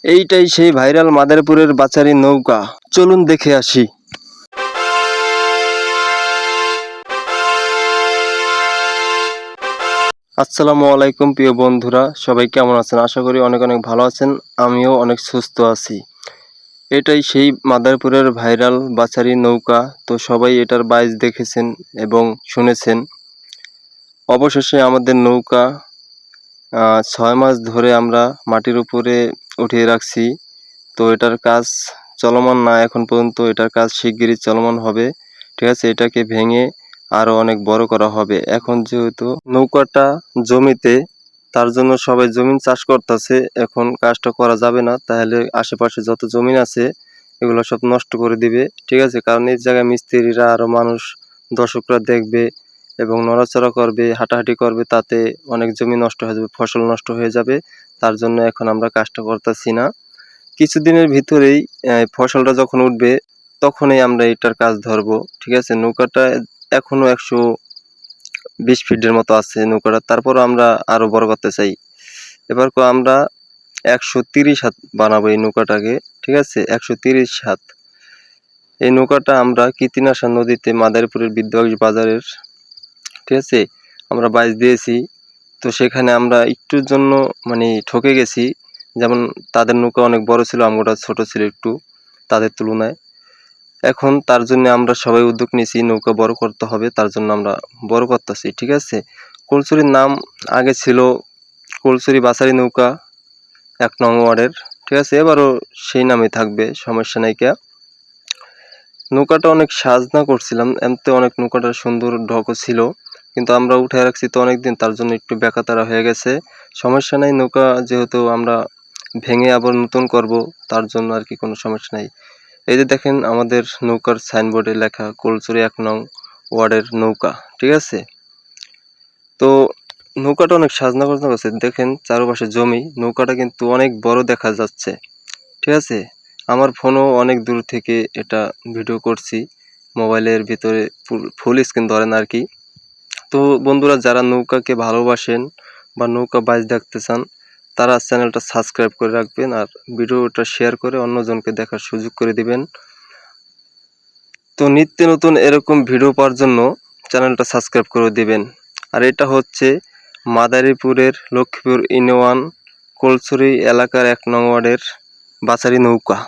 এইটাই সেই ভাইরাল মাদারীপুরের বাচারি নৌকা, চলুন দেখে আসি। আসসালামু আলাইকুম প্রিয় বন্ধুরা, সবাই কেমন আছেন? আশা করি অনেক অনেক ভালো আছেন। আমিও অনেক সুস্থ আছি। এটাই সেই মাদারীপুরের ভাইরাল বাচারি নৌকা। তো সবাই এটার বাইচ দেখেছেন এবং শুনেছেন। অবশেষে আমাদের নৌকা 6 মাস ধরে আমরা মাটির উপরে উঠিয়ে রাখছি। তো এটার কাজ চলমান না এখন পর্যন্ত, এটার কাজ শিগগিরই চলমান হবে। ঠিক আছে, এটাকে ভেঙে আরো অনেক বড় করা হবে। এখন যেহেতু নৌকাটা জমিতে, তার জন্য সবাই জমিন চাষ করতেছে। এখন কাজটা করা যাবে না, তাহলে আশেপাশে যত জমিন আছে এগুলো সব নষ্ট করে দিবে। ঠিক আছে, কারণ এই জায়গায় মিস্ত্রিরা আরো মানুষ দর্শকরা দেখবে এবং নড়াচড়া করবে, হাঁটাহাঁটি করবে, তাতে অনেক জমি নষ্ট হয়ে যাবে, ফসল নষ্ট হয়ে যাবে। তার জন্য এখন আমরা কাজটা করতেছি না। কিছুদিনের ভিতরেই ফসলটা যখন উঠবে তখনই আমরা এটার কাজ ধরবো। ঠিক আছে, নৌকাটা এখনো 120 ফিটের মতো আছে নৌকাটা, তারপর আমরা আরো বড় করতে চাই। এবার আমরা 130 হাত বানাবো এই নৌকাটাকে। ঠিক আছে, 130 হাত। এই নৌকাটা আমরা কীর্তিনাশা নদীতে মাদারীপুরের বিদ্যাবাগিচ বাজারের, ঠিক আছে, আমরা বাইচ দিয়েছি। তো সেখানে আমরা একটুর জন্য ঠকে গেছি। যেমন তাদের নৌকা অনেক বড় ছিল, আমগোটা ছোট ছিল একটু তাদের তুলনায়। এখন তার জন্য আমরা সবাই উদ্যোগ নিয়েছি, নৌকা বড় করতে হবে, তার জন্য আমরা বড় করতেছি। ঠিক আছে, কলচুরির নাম আগে ছিল কলচুরি বাচারি নৌকা 1 নং ওয়ার্ডের। ঠিক আছে, এবারও সেই নামে থাকবে, সমস্যা নাই। নৌকাটা অনেক সাজনা করছিলাম, এমতে অনেক নৌকাটা সুন্দর ঢকও ছিল, কিন্তু আমরা উঠে রাখছি তো অনেকদিন, তার জন্য একটু বেকাতারা হয়ে গেছে। সমস্যা নাই, নৌকা যেহেতু আমরা ভেঙে আবার নতুন করব, তার জন্য আর কি কোনো সমস্যা নাই। এই যে দেখেন আমাদের নৌকার সাইনবোর্ডে লেখা কলচুরি 1 নং ওয়ার্ডের নৌকা। ঠিক আছে, তো নৌকাটা অনেক সাজনা করছে, দেখেন চারপাশে জমি, নৌকাটা কিন্তু অনেক বড় দেখা যাচ্ছে। ঠিক আছে, আমার ফোনও অনেক দূর থেকে এটা ভিডিও করছি, মোবাইলের ভিতরে ফুল স্ক্রিন ধরেন আর কি। তো বন্ধুরা, যারা নৌকাকে ভালোবাসেন বা নৌকা বাইচ দেখতে চান, তারা চ্যানেলটা সাবস্ক্রাইব করে রাখবেন আর ভিডিওটা শেয়ার করে অন্যজনকে দেখার সুযোগ করে দিবেন। তো নিত্য নতুন এরকম ভিডিও পাওয়ার জন্য চ্যানেলটা সাবস্ক্রাইব করে দিবেন। আর এটা হচ্ছে মাদারীপুরের লক্ষ্মীপুর ইউনিয়ন কলচুরি এলাকার 1 নং ওয়ার্ডের বাচারি নৌকা।